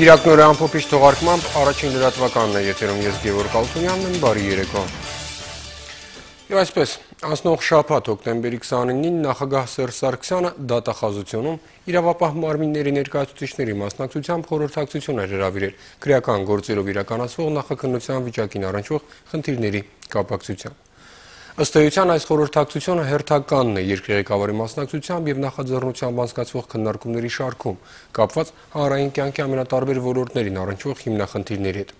Կիրակնորը ամփոփիչ թողարկմամբ առաջին լրատվականն է եթերում, ես Գևորգ Ալթունյանն եմ, բարի երեկո։ Եվ այսպես, անցնող շաբաթ հոկտեմբերի 29-ին նախագահ Սերժ Սարգսյանը դատախազությունում իրավապահ մարմինների ներկայացուցիչների մասնակցությամբ խորհրդակցություն էր հրավիրել քրեական գործերով իրականացվող նախաքննության վիճակին առնչվող խնդիրների կապակցությամբ։ Ըստ էության այս խորհրդակցությունը հերթականն է երկրի ղեկավարի մասնակցությամբ եւ նախաձեռնությամբ անցկացվող քննարկումների շարքում, կապված հանրային կյանքի ամենատարբեր ոլորտներին առնչվող հիմնախնդիրների հետ։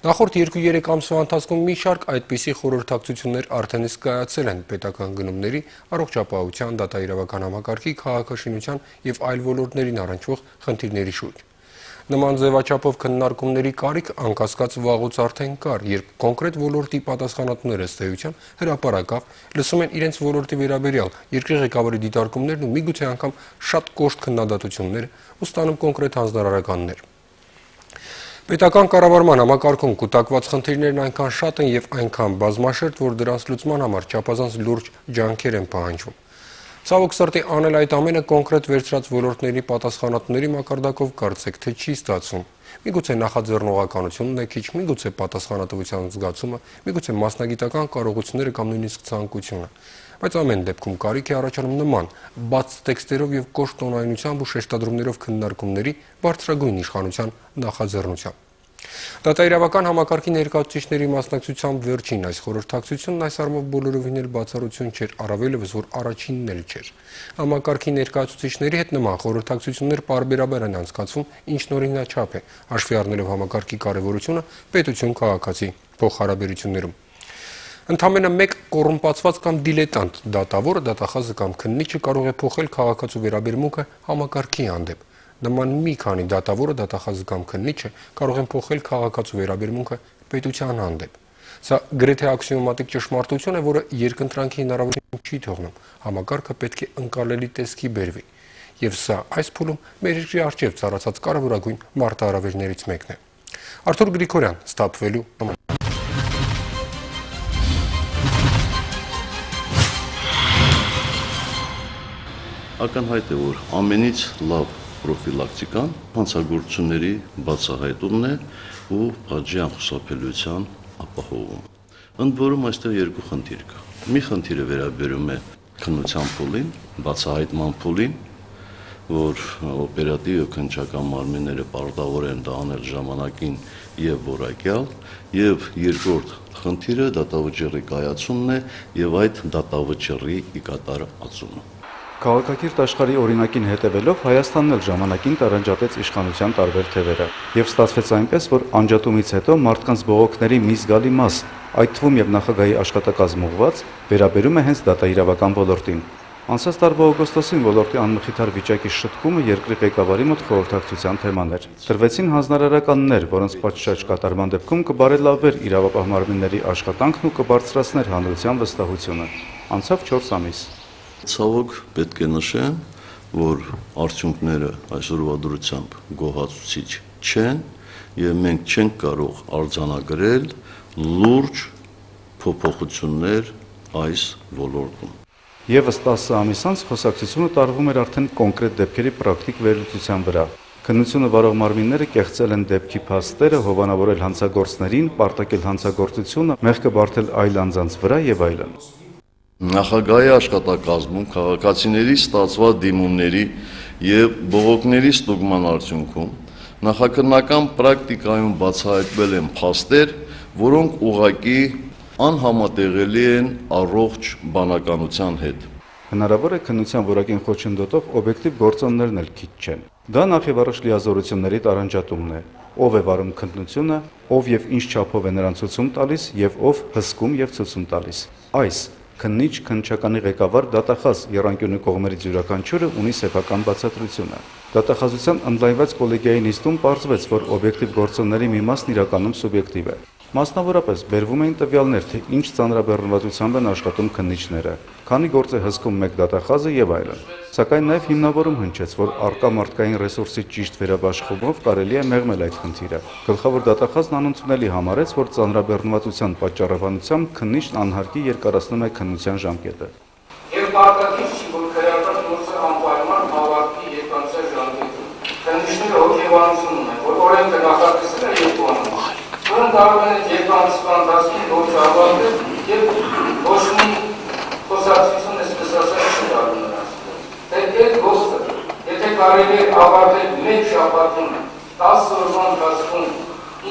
Նախորդ 2-3 ամսվա ընթացքում մի շարք այդպիսի խորհրդակցություններ արդեն իսկ կայացել են պետական գնումների, առողջապահության, դատաիրավական համակարգի, քաղաքաշինության եւ այլ ոլորտներին առնչվող խնդիրների շուրջ։ Նման ձևաչափով քննարկումների կարիք անկասկած վաղուց արդեն կար, երբ կոնկրետ ոլորտի պատասխանատուները ըստ էության հրապարակավ լսում են իրենց ոլորտի վերաբերյալ երկրի ղեկավարի դիտարկումներն ու միգուցե անգամ շատ կոշտ քննադատությունները ու ստանում կոնկրետ հանձնարարականներ։ Պետական կառավարման համակարգում կուտակված խնդիրներն այնքան շատ են եւ այնքան բազմաշերտ, որ դրանց լուծման համար չափազանց լուրջ ջանքեր են պահանջվում։ Ցավոք սրտի անել այդ ամենը կոնկրետ վերցրած ոլորտների պատասխանատուների մակարդակով կարծեք թե չի ստացվում։ Միգուցե նախաձեռնողականությունն է քիչ, միգուցե պատասխանատվության զգացումը, միգուցե մասնագիտական կարողությունները կամ նույնիսկ ցանկությունը։ Բայց ամեն դեպքում կարիք է առաջանում նման բաց տեքստերով եւ կոշտ տոնայնությամբ ու շեշտադրումներով քննարկումների բարձրագույն իշխանության նախաձեռնությամբ։ Դատաիրավական համակարգի ներկայացուցիչների մասնակցությամբ վերջին այս խորհրդակցությունն այս առումով բոլորովին էլ բացառություն չէր, առավելևս որ առաջինն էլ չէր։ Համակարգի ներկայացուցիչների հետ նման խորհրդակցություններ պարբերաբար են անցկացվում, ինչն օրինաչափ է, հաշվի առնելով համակարգի կարևորությունը պետություն-քաղաքացի փոխհարաբերություններում։ Ընդամենը մեկ կոռումպացված կամ դիլետանտ դատավորը, դատախազը կամ քննիչը կարող է փոխել քաղաքացու վերաբերմունքը համակարգի հանդեպ։ Նման մի քանի դատավորը, դատախազը կամ քննիչը կարող են փոխել քաղաքացու վերաբերմունքը պետության հանդեպ։ Սա գրեթե աքսիոմատիկ ճշմարտություն է, որը երկընտրանքի հնարավորություն չի թողնում։ Համակարգը պետք է ընկալելի տեսքի բերվի։ Եվ սա այս փուլում մեր երկրի առջև ծառացած կարևորագույն մարտահրավերներից մեկն է։ Արթուր Գրիգորյան, Ստապվելու Ակնհայտ է, որ ամենից լավ պրոֆիլակտիկան հանցագործությունների բացահայտումն է ու աճի անխուսափելիության ապահովումը։ Ընդ որում այստեղ երկու խնդիր կա։ Մի խնդիրը վերաբերում է քննության փուլին, բացահայտման փուլին, որ օպերատիվ եւ քննչական մարմինները պարտավոր են դա անել ժամանակին եւ որակյալ, եւ երկրորդ խնդիրը դատավճիռի կայացումն է եւ այդ դատավճիռի ի կատարածումը։ Քաղաքակիրթ աշխարհի օրինակին հետևելով Հայաստանն էլ ժամանակին տարանջատեց իշխանության տարբեր թևերը եւ ստացվեց այնպես, որ անջատումից հետո մարդկանց բողոքների մի զգալի մաս, այդ թվում եւ նախագահի աշխատակազմ ուղված, վերաբերում է հենց դատաիրավական ոլորտին։ Անցած տարվա օգոստոսին ոլորտի անմխիթար վիճակի շտկումը երկրի ղեկավարի մոտ խորհրդակցության թեման էր։ Տրվեցին հանձնարարականներ, որոնց պատշաճ կատարման դեպքում կբարելավվեր իրավապահ մարմինների աշխատանքն ու կբարձրացներ հանրության վստահությունը։ Անցավ 4 ամիս։ Ցավոք պետք է նշեմ, որ արդյունքները այսօրվա դրությամբ գոհացուցիչ չեն եւ մենք չենք կարող արձանագրել լուրջ փոփոխություններ այս ոլորտում։ Եվս 10 ամիս անց խոսակցությունը տարվում էր արդեն կոնկրետ դեպքերի պրակտիկ վերլուծության վրա։ Քննությունը վարող մարմինները կեղծել են դեպքի փաստերը, հովանավորել հանցագործներին, պարտակել հանցագործությունը, մեղքը բարդել այլ անձանց վրա եւ այլն։ Նախագահի աշխատակազմում քաղաքացիների ստացված դիմումների եւ բողոքների ստուգման արդյունքում նախաքննական պրակտիկայում բացահայտվել են փաստեր, որոնք ուղղակի անհամատեղելի են առողջ բանականության հետ։ Հնարավոր է քննության որակին խոչընդոտող օբյեկտիվ գործոններն էլ քիչ չեն։ Դա նախ եւ առաջ լիազորությունների տարանջատումն է։ Ով է վարում քննությունը, ով եւ ինչ չափով է նրան ցուցում տալիս եւ ով հսկում եւ ցուցում տալիս։ Այս քննիչ, քննչականի ղեկավար, դատախազ եռանկյունի կողմերից յուրաքանչյուրը ունի սեփական բացատրությունը։ Դատախազության ընդլայնված կոլեգիայի նիստում պարզվեց, որ օբյեկտիվ գործոնների մի մասն իրականում սուբյեկտիվ է։ Մասնավորապես բերվում էին տվյալներ, թե ինչ ծանրաբեռնվածությամբ են աշխատում քննիչները, քանի գործ է հսկում մեկ դատախազը եւ այլն։ Սակայն նաեւ հիմնավորում հնչեց, որ արկա մարդկային ռեսուրսի ճիշտ վերաբաշխումով կարելի է մեղմել այդ խնդիրը։ Գլխավոր դատախազն անընդունելի համարեց, որ ծանրաբեռնվածության պատճառաբանությամբ քննիչն անհարկի երկարացնում է քննության ժամկետը։ Եվ պարտադիր չի, որ քրեական գործը անպայման ավարտի եկանցիա ժամկետում։ Քննիչները հոգեբանություն ունեն, որ Որոնք կարող են երկու ամսվա ընթացքում գործը ավարտել եւ ոչ մի խոսակցություն այսպես ասած չդառնա նրանց։ Այդ գործը, եթե կարելի է ավարտել մեկ շաբաթում, 10 օրվա ընթացքում,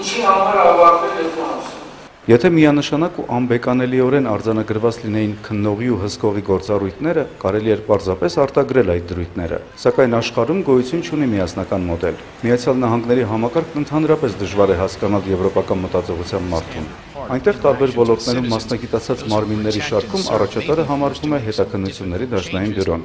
ինչի համար ավարտել երկու ամսում։ Եթե միանշանակ ու անբեկանելիորեն արձանագրված լինեին քննողի ու հսկողի գործառույթները, կարելի էր պարզապես արտագրել այդ դրույթները, սակայն աշխարհում գոյություն չունի միասնական մոդել։ Միացյալ Նահանգների համակարգն ընդհանրապես դժվար է հասկանալ եվրոպական մտածողության մարդուն։ Այնտեղ տարբեր ոլորտներում մասնագիտացած մարմինների շարքում առաջատարը համարվում է հետաքննությունների դաշնային բյուրոն։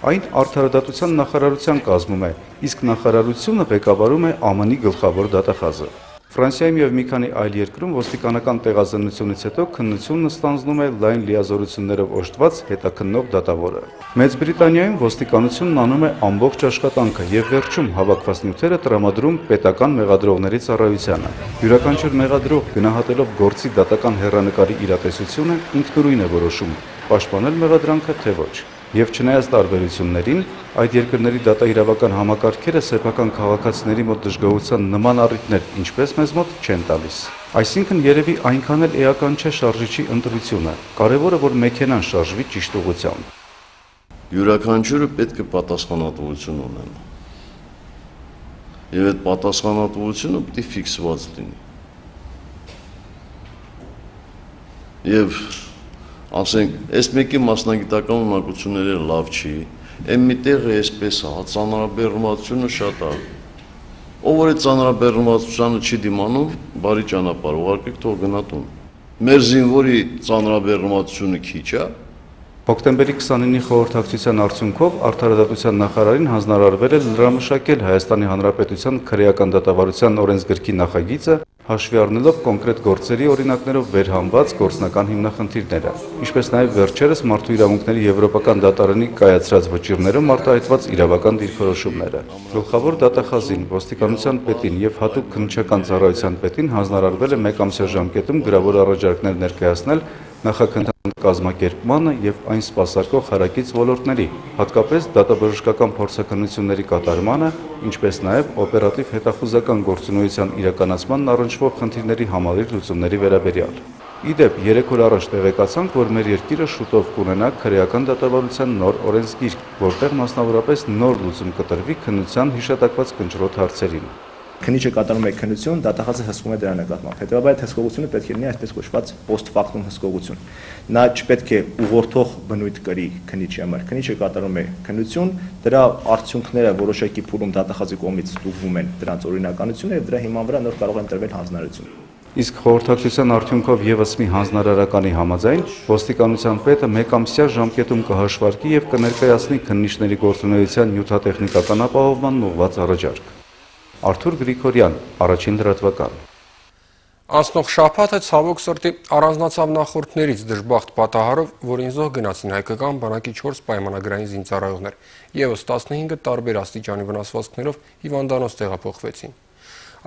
Այն արդարադատության նախարարության կազմում է, իսկ նախարարությունը ղեկավարում է ԱՄՆ-ի գլխավոր դատախազը։ Ֆրանսիայում եւ մի քանի այլ երկրում ոստիկանական տեղազնությունից հետո քննությունն ստանձնում է լայն լիազորություններով օժտված հետաքննող դատավորը։ Մեծ Բրիտանիայում ոստիկանությունն անում է ամբողջ աշխատանքը եւ վերջում հավաքված նյութերը տրամադրում պետական մեղադրողների ծառայությանը։ Յուրաքանչյուր մեղադրող գնահատելով գործի դատական հեռանկարի իրատեսությունը ինքնուրույն է որոշում՝ պաշտպանել մեղադրանքը թե ոչ։ Եվ չնայած տարբերություններին, այդ երկրների դատաիրավական համակարգերը սեփական քաղաքացիների մոտ դժգոհության նման առիթներ, ինչպես մեզ մոտ, չեն տալիս։ Այսինքն երևի այնքան էլ էական չէ շարժիչի ընտրությունը, կարևորը որ մեքենան շարժվի ճիշտ ուղղությամբ։ Յուրաքանչյուրը պետք է պատասխանատվություն ունենա։ Եվ այդ պատասխանատվությունը պետք է ֆիքսված լինի։ Եվ ասենք, այս մեկի մասնագիտական ունակությունները լավ չի, այն միտեղ է այսպես է, ծանրաբեռնվածությունը շատ է։ Ով որ այդ ծանրաբեռնվածությանը չի դիմանում, բարի ճանապարհ, ուղարկեք թող գնա տուն։ Մեր զինվորի ծանրաբեռնվածությունը քիչ է։ Հոկտեմբերի 29-ի խորհրդակցության արդյունքով արդարադատության նախարարին հանձնարարվել է լրամշակել Հայաստանի Հանրապետության քրեական դատավարության օրենսգրքի նախագիծը, հաշվի առնելով կոնկրետ գործերի օրինակներով վերհանված գործնական հիմնախնդիրները, ինչպես նաև վերջերս մարդու իրավունքների եվրոպական դատարանի կայացրած վճիռներում արտահայտված իրավական դիրքորոշումները։ Գլխավոր դատախազին, ոստիկանության պետին եւ հատուկ քննչական ծառայության պետին հանձնարարվել է մեկ ամսյա ժամկետում գրավոր առաջարկներ ներկայացնել նախաքննության կազմակերպմանը եւ այն սպասարկող հարակից ոլորտների, հատկապես դատաբժշկական փորձաքննությունների կատարմանը, ինչպես նաեւ օպերատիվ հետախուզական գործունեության իրականացմանն առնչվող խնդիրների համալիր լուծումների վերաբերյալ։ Իդեպ 3 օր առաջ տեղեկացանք, որ մեր երկիրը շուտով կունենա քրեական դատավարության նոր օրենսգիրք, որտեղ մասնավորապես նոր լուծում կտրվի քննության հիշատակված կնճռոտ հարցերին։ Քննիչը կատարում է քննություն, դատախազը հսկում է դրա նկատմամբ։ Հետևաբար այդ հսկողությունը պետք է լինի այսպես կոչված post factum հսկողություն։ Նա չպետք է ուղղորդող բնույթ կրի քննիչի համար։ Քննիչը կատարում է քննություն, դրա արդյունքները որոշակի փուլում դատախազի կողմից ստուգվում են դրանց օրինականությունը եւ դրա հիման վրա նոր կարող են տրվել հանձնարարություն։ Իսկ խորհրդակցության արդյունքով եւս մի հանձնարարականի համաձայն ոստիկանության պետը մեկ ամսյա ժամկետում կհաշվարկի եւ կներկայացնի քննիչների գործունեության նյութատեխնիկական ապահովման ուղղված առաջարկ։ Արթուր Գրիգորյան, Առաջին լրատվական։ Անցնող շաբաթը ցավոք սրտի առանձնացավ նախորդներից դժբախտ պատահարով, որին զոհ գնացին հայկական բանակի 4 պայմանագրային զինծառայողներ, եւս 15-ը տարբեր աստիճանի վնասվածքներով հիվանդանոց տեղափոխվեցին։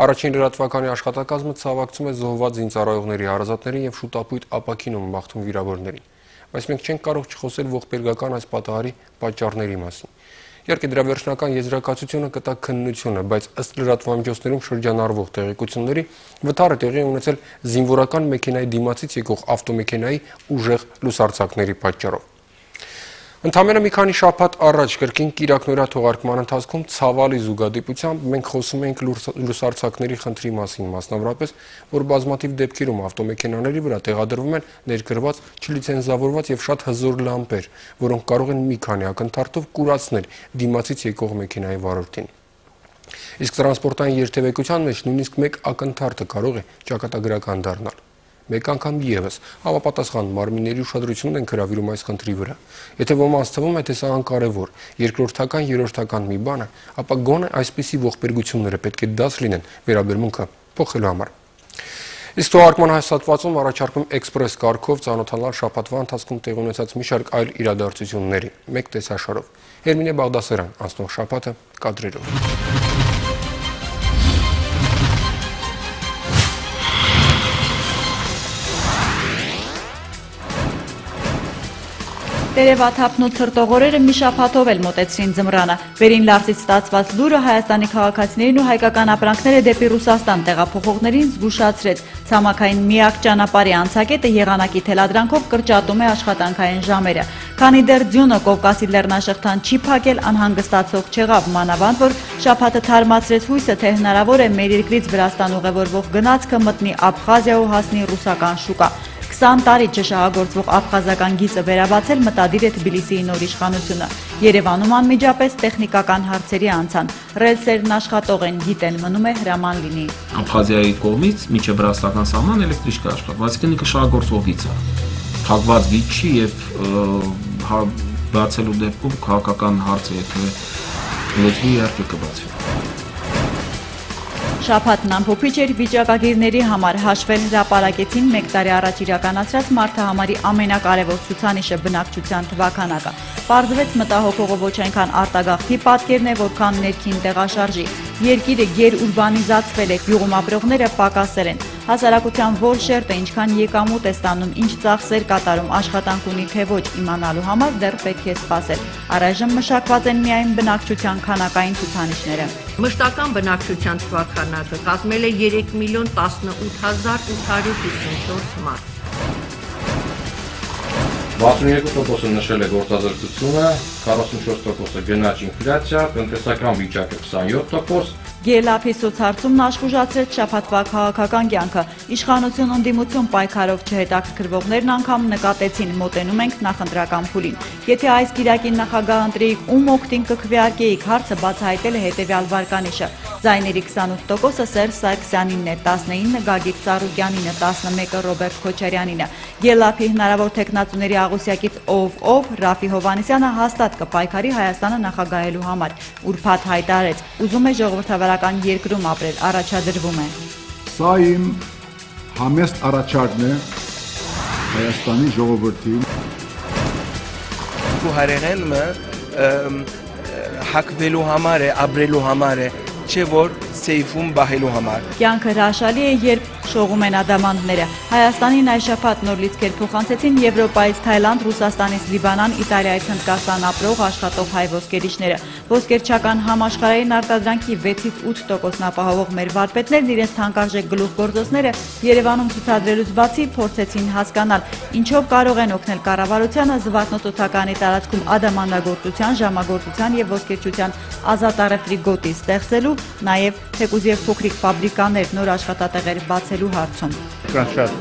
Առաջին լրատվականի աշխատակազմը ցավակցում է զոհված զինծառայողների հարազատներին եւ շուտապույտ ապաքինում մաղթում վիրավորներին, բայց մենք չենք կարող չխոսել ողբերգական այս պատահարի պատճառների մասին։ Իհարկե դրա վերջնական եզրակացությունը կտա քննությունը, բայց ըստ լրատվամիջոցներում շրջանառվող տեղեկությունների վթարը տեղի ունեցել զինվորական մեքենայի դիմացից եկող ավտոմեքենայի ուժեղ լուսարձակների պատճառով։ Ընդամենը մի քանի շաբաթ առաջ կրկին կիրակնօրյա թողարկման ընթացքում ցավալի զուգադիպությամբ մենք խոսում էինք լուսարձակների խնդրի մասին, մասնավորապես, որ բազմաթիվ դեպքերում ավտոմեքենաների վրա տեղադրվում են ներգրված չլիցենզավորված եւ շատ հզոր լամպեր, որոնք կարող են մի քանի ակնթարթով կուրացնել դիմացից եկող մեքենայի վարորդին։ Իսկ տրանսպորտային երթևեկության մեջ նույնիսկ մեկ ակնթարթը կարող է ճակատագրական դառնալ։ Մեկ անգամ եւս համապատասխան մարմինների ուշադրությունն են հրավիրում այս խնդրի վրա։ Եթե ոմանց թվում է, թե սա անկարևոր, երկրորդական, երրորդական մի բան է, ապա գոնե այսպիսի ողբերգությունները պետք է դաս լինեն վերաբերմունքը փոխելու համար։ Իսկ թողարկման հաստատվածում առաջարկում էքսպրես կարգով ծանոթանալ շաբաթվա ընթացքում տեղի ունեցած մի շարք այլ իրադարձությունների, մեկ տեսաշարով։ Հերմինե Բաղդասարյան, անցնող շաբաթը կադրերով։ Տերևաթափն ու ցրտողորերը մի շաբաթով էլ մոտեցրին ձմռանը։ Վերին Լարսից ստացված լուրը Հայաստանի քաղաքացիներին ու հայկական ապրանքները դեպի Ռուսաստան տեղափոխողներին զգուշացրեց։ Ցամաքային միակ ճանապարհի անցակետը եղանակի թելադրանքով կրճատում է աշխատանքային ժամերը։ Քանի դեռ ձյունը Կովկասի լեռնաշղթան չի փակել, անհանգստացող չեղավ, մանավանդ որ շաբաթը թարմացրեց հույսը, թե հնարավոր է մեր երկրից Վրաստան ուղևորվող գնացքը մտնի Աբխազիա ու հասնի ռուսական շուկա։ 20 տարի չշահագործվող աբխազական գիծը վերաբացել մտադիր է Թբիլիսիի նոր իշխանությունը։ Երևանում անմիջապես տեխնիկական հարցերի անցան։ Ռելսերն աշխատող են, գիտեն, մնում է հրաման լինի։ Աբխազիայի կողմից մինչև վրաստական սահման էլեկտրիչկա աշխատող, այսինքն կշահագործվող գիծ է։ Փակված գիծ չի եւ բացելու դեպքում քաղաքական հարցը եթե լուծվի, իհարկե կբացվի։ Շաբաթն ամփոփիչ էր վիճակագիրների համար, հաշվել հրապարակեցին 1 տարի առաջ իրականացրած մարդահամարի ամենակարևոր ցուցանիշը բնակչության թվաքանակը։ Պարզվեց մտահոգողը ոչ այնքան արտագաղթի պատկերն է, որքան ներքին տեղաշարժի։ Երկիրը գերուրբանիզացվել է, գյուղում ապրողները պակասել են։ Հասարակության որ շերտը ինչքան եկամուտ է ստանում, ինչ ծախսեր կատարում, աշխատանք ունի թե ոչ իմանալու համար դեռ պետք է սպասել։ Առայժմ մշակված են միայն բնակչության քանակային ցուցանիշները։ Մշտական բնակչության թվաքանակը կազմել է 3,18,854 մարդ։ 62%-ը նշել է գործազրկությունը, 44%-ը գնաճ ինֆլյացիա, տնտեսական վիճակը 27%։ Գելափի սոցհարցումն աշխուժացրեց շաբաթվա քաղաքական կյանքը։ Իշխանություն ընդդիմություն պայքարով չհետաքրքրվողներն անգամ նկատեցին, մոտենում ենք նախընտրական փուլին։ Եթե այս կիրակին նախագահ ընտրեիք, ում օգտին կքվեարկեիք, հարցը բացահայտել է հետևյալ վարկանիշը։ Ձայների 28%-ը Սերժ Սարգսյանինն է, 19-ը Գագիկ Ծառուկյանինը, 11-ը Ռոբերտ Քոչարյանինը։ Գելափի հնարավոր թեկնածուների աղյուսակից ով Ռաֆի Հովհաննիսյանը հաստատ կպայքարի Հայաստանը նախագահելու համար։ Ուրբաթ հայտարարեց, ուզում է ժողովրդավարական երկրում ապրել, առաջադրվում է։ Սա իմ համեստ առաջարկն է Հայաստանի ժողովրդին։ Հայրենը հակվելու համար է, ապրելու համար է, չէ որ սեյֆում բահելու համար։ Կյանքը հրաշալի է, երբ շողում են ադամանդները։ Հայաստանին այս շաբաթ նոր լիցքեր փոխանցեցին Եվրոպայից Թայլանդ, Ռուսաստանից Լիբանան, Իտալիայից Հնդկաստան ապրող աշխատող հայ ոսկերիչները։ Ոսկերչական համաշխարհային արտադրանքի 6-8%-ն ապահովող մեր վարպետներն իրենց թանկարժեք գլուխգործոցները Երևանում ցուցադրելուց բացի փորձեցին հասկանալ, ինչով կարող են օգնել կառավարությանը Զվարթնոցօթականի տարածքում ադամանդագործության, ժամագործության եւ ոսկերչության ազատ առևտրի գոտի ստեղծելու, նաեւ թեկուզ եւ փոքրիկ ֆաբրիկաներ, նոր աշխատատեղեր բացելու հարցում։ Կան շատ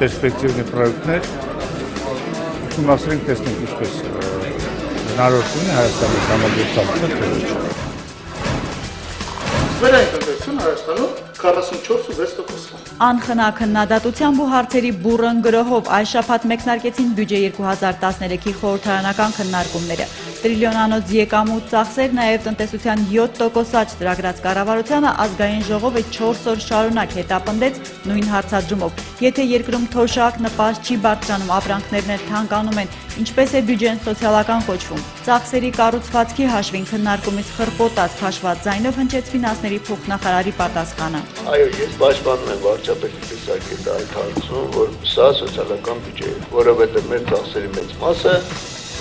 պերսպեկտիվնի պրոյեկտներ, ուսումնասիրենք տեսնենք ինչպես հնարավորություն է Հայաստանի համագործակցությունը թե ոչ։ Սվերային տնտեսություն Հայաստանում 44.6%։ Անխնա քննադատությամբ ու հարցերի բուռն գրոհով այս շաբաթ մեկնարկեցին բյուջե 2013-ի խորհրդարանական քննարկումները։ Տրիլիոնանոց եկամուտ ծախսեր, նաև տնտեսության 7% աճ ծրագրած կառավարությանը ազգային ժողովը 4 օր շարունակ հետապնդեց նույն հարցադրումով։ Եթե երկրում թոշակ նպաստ չի բարձրանում, ապրանքներն էլ թանկանում են, ինչպես է բյուջեն սոցիալական կոչվում։ Ծախսերի կառուցվածքի հաշվին քննարկումից խրպոտած քաշված ձայնով հնչեց ֆինանսների փոխնախարարի պատասխանը։ Այո, ես պաշտպանում եմ վարչապետի տեսակետը այդ հարցում, որ սա սոցիալական բյուջե է, որովհետև մեր ծախսերի մեծ մասը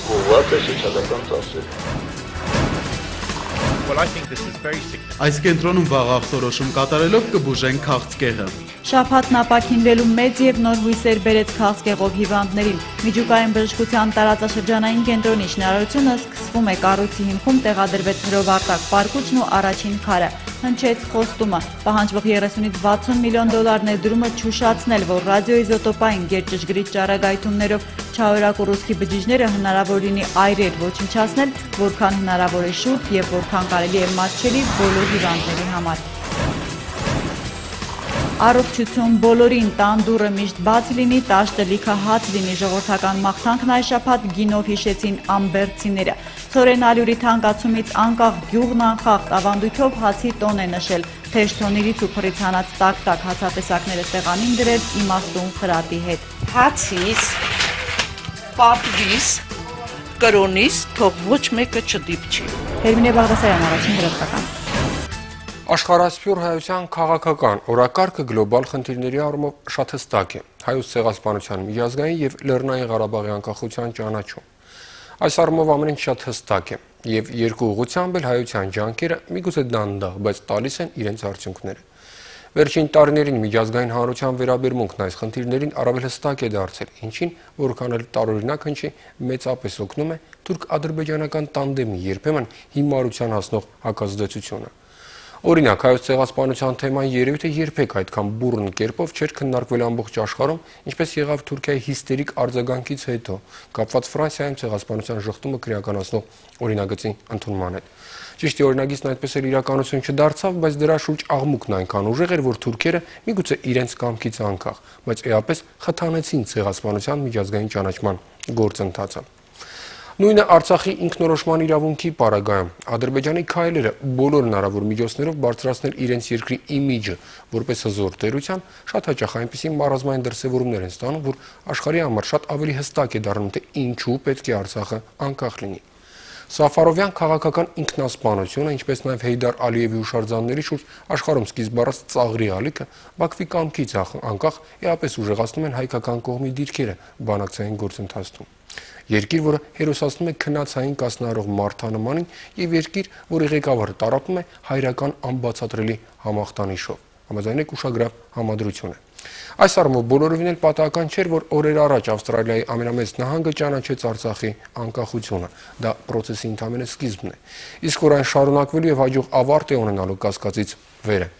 ուղղված է սոցիալական ծախսերի։ Այս կենտրոնում վաղ ախտորոշում կատարելով կբուժեն քաղցկեղը։ Շաբաթն ապաքինվելու մեծ եւ նոր հույսեր բերեց քաղցկեղով հիվանդներին։ Միջուկային բժշկության տարածաշրջանային կենտրոնի շինարարությունը սկսվում է, կառույցի հիմքում տեղադրվեց հրովարտակ պարկուճն ու առաջին քարը։ Հնչեց խոստումը, պահանջվող 30-ից 60 միլիոն դոլար ներդրումը չուշացնել, որ ռադիոիզոտոպային գերճշգրիտ ճառագայթումներով չարորակ ռուսկի բջիջները հնարավոր լինի այրել, ոչնչացնել, որքան հնարավոր է շուտ եւ որքան կարելի է մատչելի բոլոր հիվանդների համար։ Առողջություն բոլորին, տան դուռը միշտ բաց լինի, տաշտը լիքը հաց լինի, ժողովրդական մաղթանքն այս շաբաթ գինով հիշեցին ամբերցիները։ Ցորեն ալյուրի թանկացումից անկախ գյուղն անխախտ ավանդույթով հացի տոն է նշել, թեժ թոնիրից ու փռից հանած տակ-տակ հացատեսակները սեղանին դրել իմաստուն խրատի հետ։ Հացից, պապվիս, կրոնից թող ոչ մեկը չդիպչի։ Հերմինե Բաղդասարյան, առաջին հրապարական։ Աշխարհասփյուռ հայության քաղաքական օրակարգը գլոբալ խնդիրների առումով շատ հստակ է։ Հայոց ցեղասպանության միջազգային եւ Լեռնային Ղարաբաղի անկախության ճանաչում։ Այս առումով ամեն ինչ շատ հստակ է, եւ երկու ուղղությամբ էլ հայության ջանքերը միգուցե դանդաղ, բայց տալիս են իրենց արդյունքները։ Վերջին տարիներին միջազգային հանրության վերաբերմունքն այս խնդիրներին առավել հստակ է դարձել, ինչին որքան էլ տարօրինակ հնչի, մեծապես օգնում է թուրք-ադրբեջանական տանդեմի երբեմն հիմարության հասնող հակազդեցությունը։ Օրինակ, հայոց ցեղասպանության թեման երևի թե երբեք այդքան բուռն կերպով չէր քննարկվել ամբողջ աշխարհում, ինչպես եղավ Թուրքիայի հիստերիկ արձագանքից հետո, կապված Ֆրանսիայում ցեղասպանության ժխտումը քրեականացնող օրինագծի ընդունման հետ։ Ճիշտ է, օրինագիծն այդպես էլ իրականություն չդարձավ, բայց դրա շուրջ աղմուկն այնքան ուժեղ էր, որ թուրքերը միգուցե իրենց կամքից անկախ, բայց էապես խթանեցին ցեղասպանության միջազգային ճանաչման գործընթացը։ Նույնը Արցախի ինքնորոշման իրավունքի պարագայում Ադրբեջանի քայլերը բոլոր հնարավոր միջոցներով բարձրացնել իրենց երկրի իմիջը որպես հզոր տերության շատ հաճախ այնպիսի մարազմային դրսևորումներ են ստանում, որ աշխարհի համար շատ ավելի հստակ է դառնում, թե ինչու պետք է Արցախը անկախ լինի։ Սաֆարովյան քաղաքական ինքնասպանությունը, ինչպես նաև Հեյդար Ալիևի հուշարձանների շուրջ աշխարհում սկիզբ առած ծաղրի ալիքը Բաքվի կամքից անկախ էապես ուժեղացնում են հայկական կողմի դիրքերը բանակցային գործընթացում։ Երկիր, որը հերոսացնում է քննացային կասնարող մարդանմանին եւ երկիր, որի ղեկավարը տառապում է հայրական անբացատրելի համախտանիշով։ Համաձայնեք ուշագրավ համադրություն է։ Այս առումով բոլորովին էլ պատահական չէր, որ օրեր առաջ Ավստրալիայի ամենամեծ նահանգը ճանաչեց Արցախի անկախությունը։ Դա process-ի ընդհանրապես սկիզբն է։ Իսկ որ այն շարունակվելու եւ հաջող ավարտ է ունենալու կասկածից վեր է։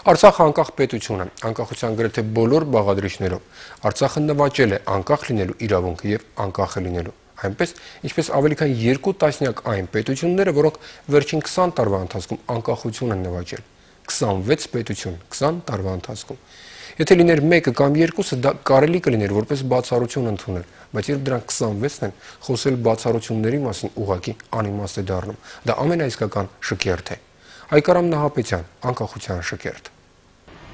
Արցախը անկախ պետություն է, անկախության գրեթե բոլոր բաղադրիչներով։ Արցախը նվաճել է անկախ լինելու իրավունքը եւ անկախ է լինելու։ Այնպես, ինչպես ավելի քան 2 տասնյակ այն պետությունները, որոնք վերջին 20 տարվա ընթացքում անկախություն են նվաճել։ 26 պետություն 20 տարվա ընթացքում։ Եթե լիներ մեկը կամ երկուսը, դա կարելի կլիներ որպես բացառություն ընդունել, բայց երբ դրանք 26-ն են, խոսել բացառությունների մասին ուղղակի անիմաստ է դառնում։ Դա ամենաիսկական շքերթ է։ Հայկարամ Նահապետյան, անկախության շքերթ։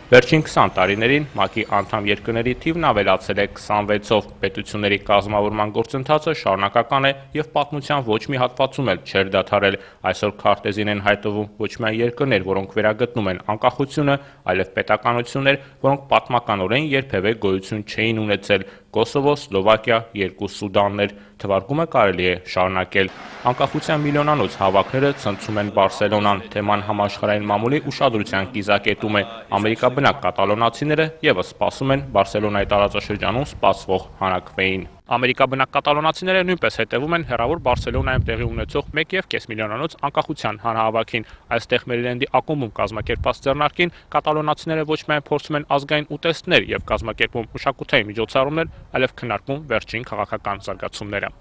Վերջին 20 տարիներին ՄԱԿ-ի անդամ երկրների թիվն ավելացել է 26-ով, պետությունների կազմավորման գործընթացը շարունակական է եւ պատմության ոչ մի հատվածում էլ չէր դադարել։ Այսօր քարտեզին են հայտնվում ոչ միայն երկրներ, որոնք վերագտնում են անկախությունը, այլև պետականություններ, որոնք պատմականորեն երբևէ գոյություն չէին ունեցել՝ Կոսովո, Սլովակիա, 2 Սուդաններ, թվարկումը կարելի է շարունակել։ Անկախության միլիոնանոց հավաքները ցնցում են Բարսելոնան, թեման համաշխարհային մամուլի ուշադրության կիզակետում է։ Ամերիկաբնակ կատալոնացիները եւս սպասում են Բարսելոնայի տարածաշրջանում սպասվող հանրաքվեին։ Ամերիկաբնակ կատալոնացիները նույնպես հետևում են հեռավոր Բարսելոնայում տեղի ունեցող 1.5 միլիոնանոց անկախության հանրահավաքին։ Այստեղ Մերիլենդի ակումբում կազմակերպված ձեռնարկին կատալոնացիները ոչ միայն փորձում են ազգային ուտեստներ եւ կազմակերպում մշակութային միջոցառումներ, այլև քննարկում վերջին քաղաքական զարգացումները։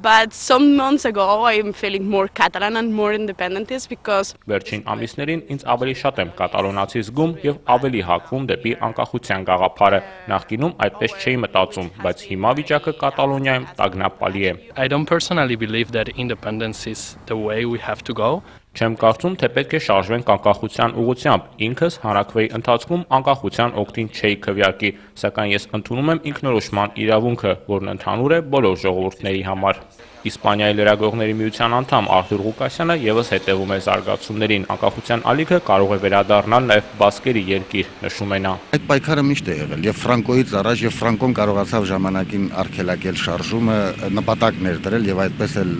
But some months ago I'm feeling more Catalan and more independentist because Վերջին ամիսներին ինձ ավելի շատ եմ կատալոնացի զգում եւ ավելի հակվում դեպի անկախության գաղափարը։ Նախկինում այդպես չէի մտածում, բայց հիմա վիճակը Կատալոնիայում տագնապալի է։ I don't personally believe that independence is the way we have to go. Չեմ կարծում, թե պետք է շարժվենք անկախության ուղղությամբ։ Ինքս հանրաքվեի ընթացքում անկախության օգտին չէի քվեարկի, սակայն ես ընդունում եմ ինքնորոշման իրավունքը, որն ընդհանուր է բոլոր ժողովուրդների համար։ Իսպանիայի լրագրողների միության անդամ Արթուր Ղուկասյանը եւս հետևում է զարգացումներին։ Անկախության ալիքը կարող է վերադառնալ նաեւ բասկերի երկիր, նշում է նա։ Այդ պայքարը միշտ է եղել եւ Ֆրանկոից առաջ եւ Ֆրանկոն կարողացավ ժամանակին արգելակել շարժումը, նպատակներ դրել եւ այդպես էլ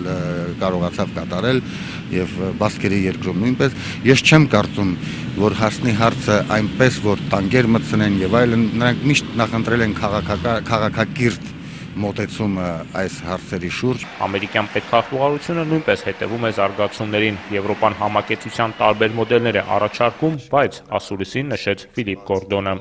կարողացավ կատարել եւ բասկերի երկրում նույնպես։ Ես չեմ կարծում, որ հասնի հարցը այնպես, որ տանկեր մտցնեն եւ այլն, նրանք միշտ նախընտրել են քաղաքակիրթ մոտեցումը այս հարցերի շուրջ։ Ամերիկյան պետքարտուղարությունը նույնպես հետևում է զարգացումներին։ Եվրոպան համակեցության տարբեր մոդելներ է առաջարկում, բայց ասուլիսին նշեց Ֆիլիպ Գորդոնը։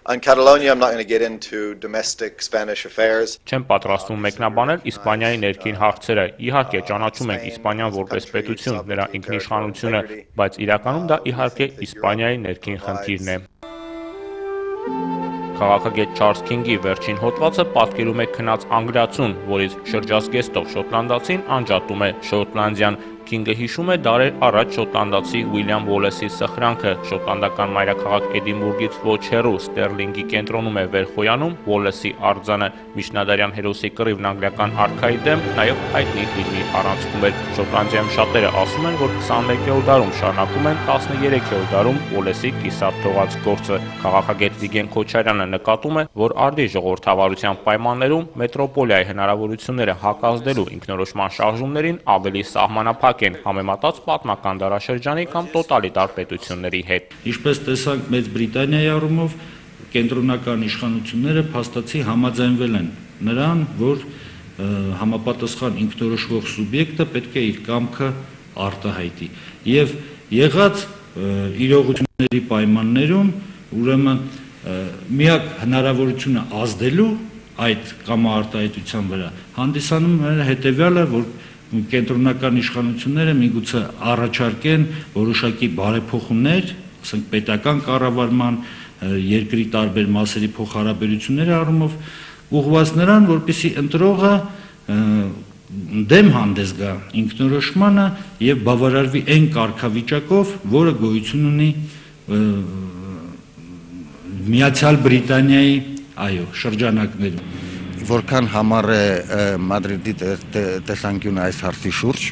On Catalonia, I'm not going to get into domestic Spanish affairs. Չեմ պատրաստվում մեկնաբանել Իսպանիայի ներքին հարցերը։ Իհարկե, ճանաչում ենք Իսպանիան որպես պետություն, նրա ինքնիշխանությունը, բայց իրականում դա իհարկե Իսպանիայի ներքին խնդիրն է։ Քաղաքագետ Չարլզ Քինգի վերջին հոդվածը պատկերում է քնած անգլիացուն, որից շրջազգեստով շոտլանդացին անջատում է Շոտլանդիան։ Քինգը հիշում է դարեր առաջ շոտլանդացի Ուիլյամ Ուոլեսի սխրանքը։ Շոտլանդական մայրաքաղաք Էդինբուրգից ոչ հեռու Ստերլինգի կենտրոնում է վերխոյանում Ուոլեսի արձանը։ Միջնադարյան հերոսի կռիվն անգլիական արքայի դեմ նաև հայտնի ֆիլմի առանցքում էր։ Շոտլանդիայում շատերը ասում են, որ 21-րդ դարում շարունակում են 13-րդ դարում Ուոլեսի կիսատ թողած գործը։ Քաղաքագետ Վիգեն Քոչարյանը նկատում է, որ արդի ժողովրդավարության պայմաններում մետրոպոլիայի հնարավորությունները հակազդելու ինքնորոշման շարժումներին ավելի սահմանափակ են համեմատած պատմական դարաշրջանի կամ տոտալիտար պետությունների հետ։ Ինչպես տեսանք Մեծ Բրիտանիայի առումով, կենտրոնական իշխանությունները փաստացի համաձայնվել են նրան, որ համապատասխան ինքնորոշվող սուբյեկտը պետք է իր կամքը արտահայտի։ Եվ եղած իրողությունների պայմաններում ուրեմն միակ հնարավորությունը ազդելու այդ կամարտահայտության վրա հանդիսանում է հետևյալը, որ կենտրոնական իշխանությունները միգուցե առաջարկեն որոշակի բարեփոխումներ, ասենք պետական կառավարման, երկրի տարբեր մասերի փոխհարաբերությունների առումով ուղղված նրան, որպեսզի ընտրողը դեմ հանդես գա ինքնորոշմանը եւ բավարարվի այն կարգավիճակով, որը գոյություն ունի Միացյալ Բրիտանիայի շրջանակներում։ Որքան համառ է Մադրիդի տեսանկյունը այս հարցի շուրջ,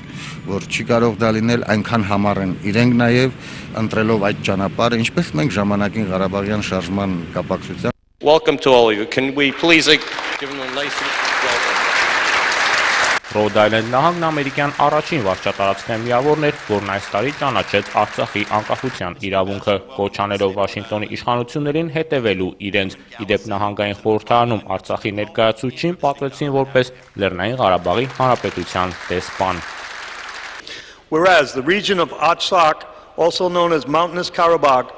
որ չի կարող դա լինել, այնքան համառ են իրենք նաև ընտրելով այդ ճանապարհը, ինչպես մենք ժամանակին Ղարաբաղյան շարժման կապակցությամբ։ Welcome to all of you. Can we please give them a nice welcome? Ռոդ Այլենդ նահանգն ամերիկյան առաջին վարչատարածքային միավորն էր, որն այս տարի ճանաչեց Արցախի անկախության իրավունքը, կոչ անելով Վաշինգտոնի իշխանություններին հետևելու իրենց։ Իդեպ նահանգային խորհրդարանում Արցախի ներկայացուցչին պատվեցին որպես Լեռնային Ղարաբաղի Հանրապետության դեսպան։ Whereas the region of Artsakh, also known as Mountainous Karabakh,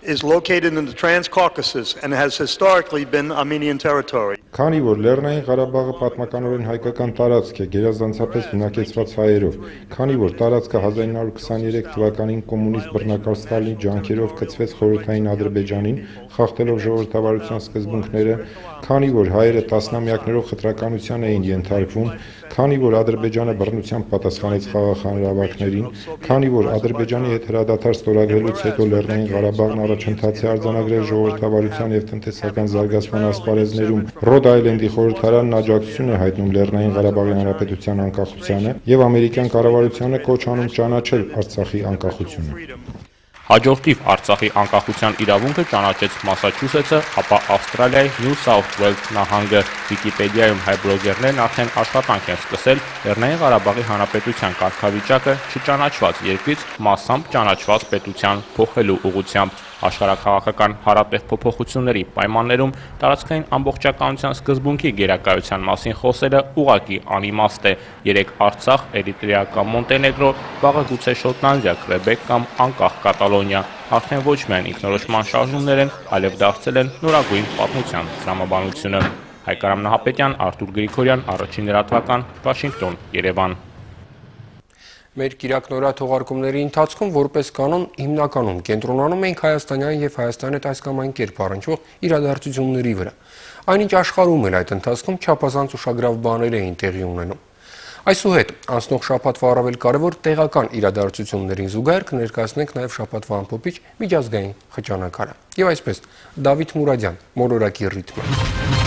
is located in the Trans-Caucasus and has historically been Armenian territory. Քանի որ Լեռնային Ղարաբաղը պատմականորեն հայկական տարածք է, գերազանցապես բնակեցված հայերով, քանի որ տարածքը 1923 թվականին կոմունիստ բռնակալ Ստալինի ջանքերով գծվեց խորհրդային Ադրբեջանին, խախտելով ժողովրդավարության սկզբունքները, քանի որ հայերը տասնամյակներով խտրականության էին ենթարկվում, քանի որ Ադրբեջանը բռնությամբ պատասխանեց խաղաղ հանրահավաքներին, քանի որ Ադրբեջանի հետ հրադադար ստորագրելուց հետո Լեռնային Ղարաբաղն առաջընթաց է արձանագրել ժողովրդավարության եւ տնտեսական զարգացման ասպարեզներում, Ռոդ Այլենդի խորհրդարանն աջակցություն է հայտնում Լեռնային Ղարաբաղի Հանրապետության անկախությանը եւ ամերիկյան կառավարությանը կոչ անում ճանաչել Արցախի անկախությունը։ Հաջորդիվ Արցախի անկախության իրավունքը ճանաչեց Մասաչուսեթսը, ապա Ավստրալիայի Նյու Սաութ Ուելս նահանգը։ Վիկիպեդիայում հայ բլոգերներն արդեն աշխատանք են սկսել Լեռնային Ղարաբաղի Հանրապետության կարգավիճակը չճանաչված երկրից մասամբ ճանաչված պետության փոխելու ուղղությամբ։ Աշխարհաքաղաքական հարատև փոփոխությունների պայմաններում տարածքային ամբողջականության սկզբունքի գերակայության մասին խոսելը ուղղակի անիմաստ է։ Երեք Արցախ, Էրիտրեա կամ Մոնտենեգրո, վաղը գուցե Շոտլանդիա, Քվեբեկ կամ անկախ Կատալոնիա արդեն ոչ միայն ինքնորոշման շարժումներ են, այլև դարձել են նորագույն պատմության տրամաբանությունը։ Հայկարամ Նահապետյան, Արթուր Գրիգորյան, Առաջին լրատվական, Վաշինգտոն, Երևան։ Մեր կիրակնօրյա թողարկումների ընթացքում որպես կանոն հիմնականում կենտրոնանում ենք հայաստանյան եւ Հայաստանի հետ այս կամ այն կերպ առնչվող իրադարձությունների վրա։ Այնինչ աշխարհում էլ այդ ընթացքում չափազանց ուշագրավ բաներ էին տեղի ունենում։ Այսուհետ անցնող շաբաթվա առավել կարևոր տեղական իրադարձություններին զուգահեռ կներկայացնենք նաև շաբաթվա ամփոփիչ միջազգային խճանակարը։ Եվ այսպես Դավիթ Մուրադյան, մոլորակի ռիթմը։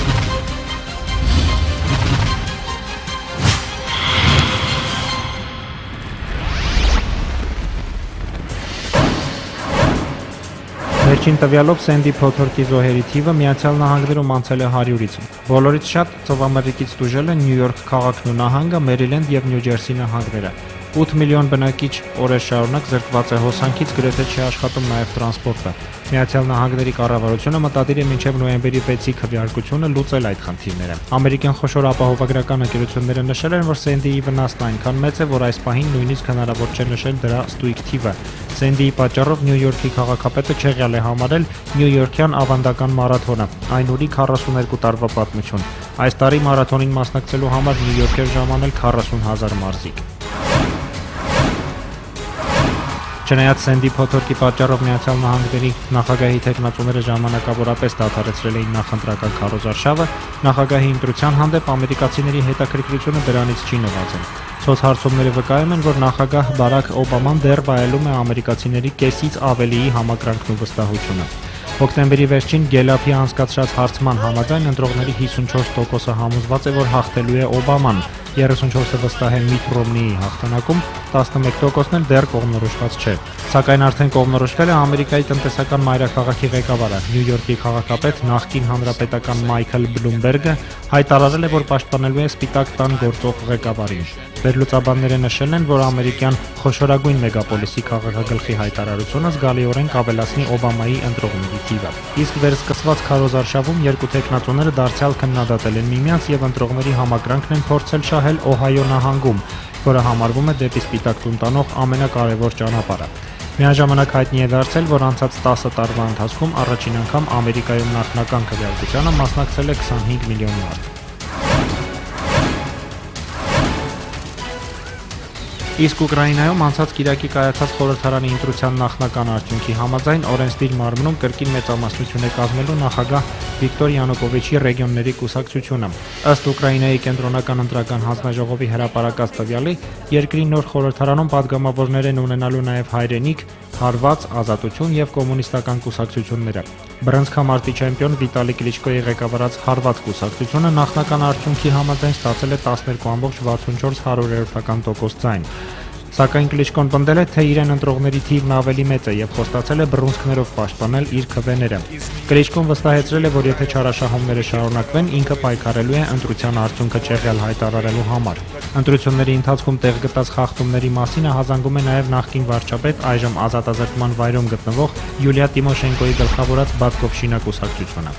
Վերջին տվյալով Սենդի փոթորկի զոհերի թիվը Միացյալ Նահանգներում անցել է 100-ից։ Բոլորից շատ ծովամերիկից տուժել են Նյու Յորք քաղաքն ու նահանգը, Մերիլենդ եւ Նյու Ջերսի նահանգները։ 8 միլիոն բնակիչ օրեր շարունակ զրկված է հոսանքից, գրեթե չի աշխատում նաև տրանսպորտը։ Միացյալ Նահանգների կառավարությունը մտադիր է մինչև նոյեմբերի 6-ի քվեարկությունը լուծել այդ խնդիրները։ Ամերիկյան խոշոր ապահովագրական ընկերությունները նշել են, որ Սենդիի վնասն այնքան մեծ է, որ այս պահին նույնիսկ հնարավոր չէ նշել դրա ստույգ թիվը։ Սենդիի պատճառով Նյու Յորքի քաղաքապետը չեղյալ է համարել Նյու-Յորքյան ավանդական մարաթոնը, այն ունի 42 տարվա պատմություն։ Այս տարի մարաթոնին մասնակցելու համար Նյու Յորք էր ժամանել 40,000 մարզիկ։ Չնայած Սենդի փոթորկի պատճառով Միացյալ Նահանգների նախագահի թեկնածուները ժամանակավորապես դադարեցրել էին նախընտրական քարոզարշավը, նախագահի ընտրության հանդեպ ամերիկացիների հետաքրքրությունը դրանից չի նվազել։ Սոցհարցումները վկայում են, որ նախագահ Բարաք Օբաման դեռ վայելում է ամերիկացիների կեսից ավելիի համակրանքն ու վստահությունը։ Հոկտեմբերի վերջին Գելափի անցկացրած հարցման համաձայն ընտրողների 54%-ը համոզված է, որ հաղթելու է Օբաման, 34%-ը վստահ է Միթ Ռոմնիի հաղթանակում, 11%-ն էլ դեռ կողմնորոշված չէ։ Սակայն արդեն կողմնորոշվել է Ամերիկայի տնտեսական մայրաքաղաքի ղեկավարը, Նյու Յորքի քաղաքապետ նախկին հանրապետական Մայքլ Բլումբերգը հայտարարել է, որ պաշտպանելու է Սպիտակ տան գործող ղեկավարին։ Վերլուծաբանները նշել են, որ ամերիկյան խոշորագույն մեգապոլիսի քաղաքագլխի հայտարարությունը զգալիորեն կավելացնի Օբամայի ընտրողների թիվը։ Իսկ վերսկսված քարոզարշավում երկու թեկնածուները դարձյալ քննադատել են միմյանց եւ ընտրողների համակրանքն են փորձել շահել Օհայո նահանգում, որը համարվում է դեպի Սպիտակ տուն տանող ամենակարևոր ճանապարհը։ Միաժամանակ հայտնի է դարձել, որ անցած 10 տարվա ընթացքում առաջին անգամ Ամերիկայում նախնական քվեարկությանը մասնակցել է 25 միլիոն մարդ։ Իսկ Ուկրաինայում անցած կիրակի կայացած խորհրդարանի ընտրության նախնական արդյունքի համաձայն օրենսդիր մարմնում կրկին մեծամասնություն է կազմելու նախագահ Վիկտոր Յանուկովիչի ռեգիոնների կուսակցությունը։ Ըստ Ուկրաինայի կենտրոնական ընտրական հանձնաժողովի հրապարակած տվյալի, երկրի նոր խորհրդարանում падգամավորներ են ունենալու նաև Հայրենիք, Հարված, Ազատություն եւ կոմունիստական կուսակցությունները։ Բռնցքամարտի չեմպիոն Վիտալի Կլիչկոյի ղեկավարած Հարված կուսակցությունը նախնական արդյունքի համաձայն ստացել է 12.4% ձայն։ Սակայն Կլիչկոն պնդել է, թե իրեն ընտրողների թիվն ավելի մեծ է եւ խոստացել է բռունցքներով պաշտպանել իր քվեները։ Կլիչկոն վստահեցրել է, որ եթե չարաշահումները շարունակվեն, ինքը պայքարելու է ընտրության արդյունքը չեղյալ հայտարարելու համար։ Ընտրությունների ընթացքում տեղ գտած խախտումների մասին հազանգում է նաև նախկին վարչապետ, այժմ ազատազրկման վայրում գտնվող Յուլիա Տիմոշենկոյի գլխավորած Բատկովշինա կուսակցությունը։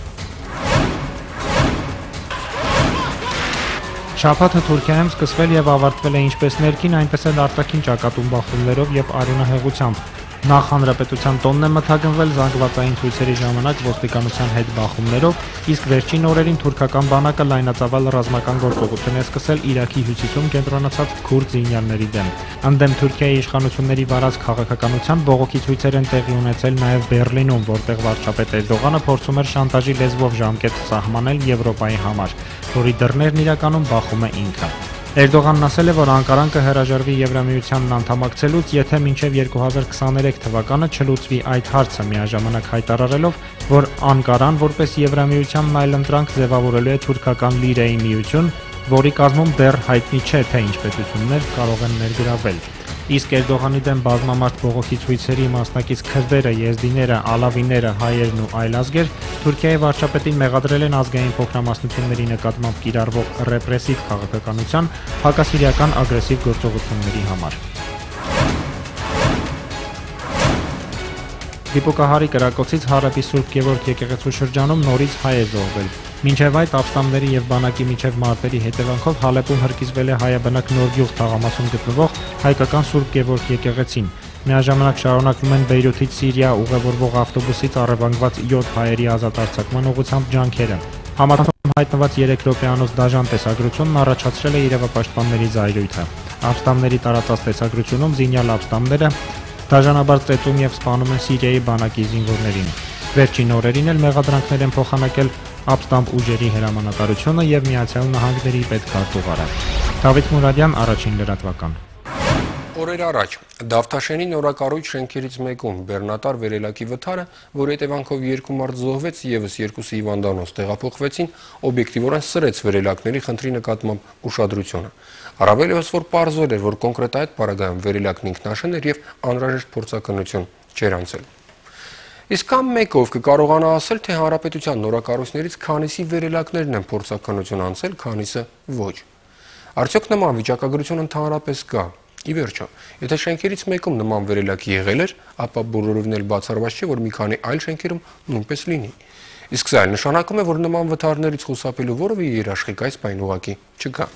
Շաբաթը Թուրքիայում սկսվել եւ ավարտվել է ինչպես ներքին, այնպես էլ արտաքին ճակատում բախումներով եւ արյունահեղությամբ։ Նախ հանրապետության տոնն է մթագնվել զանգվածային ցույցերի ժամանակ ոստիկանության հետ բախումներով, իսկ վերջին օրերին թուրքական բանակը լայնածավալ ռազմական գործողություն է սկսել Իրաքի հյուսիսում կենտրոնացած քուրդ զինյալների դեմ։ Ընդդեմ Թուրքիայի իշխանությունների վարած քաղաքականության բողոքի ցույցեր են տեղի ունեցել նաև Բեռլինում, որտեղ վարչապետ Էրդողանը փորձում էր շանտաժի լեզվով ժամկետ սահմանել Եվրոպայի համար, որի դռներն իրականում բախում է ինքը։ Էրդողանն ասել է, որ Անկարան կհրաժարվի Եվրամիությանն անդամակցելուց, եթե մինչև 2023 թվականը չլուծվի այդ հարցը, միաժամանակ հայտարարելով, որ Անկարան որպես Եվրամիությանն այլընտրանք ձևավորելու է թուրքական լիրայի միություն, որի կազմում դեռ հայտնի չէ, թե ինչ պետություններ կարող են ներգրավել։ Իսկ Էրդողանի դեմ բազմամարդ բողոքի ցույցերի մասնակից քրդերը, եզդիները, ալավիները, հայերն ու այլ ազգեր Թուրքիայի վարչապետին մեղադրել են ազգային փոքրամասնությունների նկատմամբ կիրառվող ռեպրեսիվ քաղաքականության, հակասիրիական ագրեսիվ գործողությունների համար։ Դիպուկահարի կրակոցից Հարապի Սուրբ Գևորգ եկեղեցու շրջանում նորից հայ է զոհվել։ Մինչև այդ ապստամբների եւ բանակի միջև մարտերի հետևանքով Հալեպում հրկիզվել է հայաբնակ Նոր Գյուղ թաղամասում գտնվող հայկական Սուրբ Գևորգ եկեղեցին։ Միաժամանակ շարունակվում են Բեյրութից Սիրիա ուղևորվող ավտոբուսից առևանգված 7 հայերի ազատ արձակման ուղղությամբ ջանքերը։ Համատեղ հայտնված 3 րոպեանոց դաժան տեսագրությունն առաջացրել է իրավապաշտպանների զայրույթը։ Ապստամբների տարածած տեսագրությունում զինյալ ապստամբները դաժանաբար ծեծում եւ սպանում են Սիրիայի բանակի զինվորներին։ Վերջին օրերին էլ մեղադրանքներ են փոխանակել ապստամբ ուժերի հրամանատարությունը եւ Միացյալ Նահանգների պետքարտուղարը։ Դավիթ Մուրադյան, Առաջին լրատվական։ Օրեր առաջ Դավթաշենի նորակառույց շենքերից մեկում բեռնատար վերելակի վթարը, որ հետևանքով 2 մարդ զոհվեց, եւս 2 հիվանդանոց տեղափոխվեցին, օբյեկտիվորեն սրեց վերելակների խնդրի նկատմամբ ուշադրությունը։ Առավել ևս որ պարզվել էր, որ կոնկրետ այդ պարագայում վերելակն ինքնաշեն էր եւ անհրաժեշտ փորձակնություն չէր անցել։ Իսկ կամ մեկով կկարողանա ասել, թե հանրապետության նորակառույցներից քանիսի վերելակներն են փորձակնություն անցել, քանիսը ոչ։ Արդյոք նման վիճակագրություն ընդհանրապես կա։ Ի վերջո, եթե շենքերից մեկում նման վերելակ եղել էր, ապա բոլորովին էլ բացառված չէ, որ մի քանի այլ շենքերում նույնպես լինի։ Իսկ սա նշանակում է, որ նման վթարներից խուսափելու որևէ երաշխիք այս պայն ուղղակի չկա։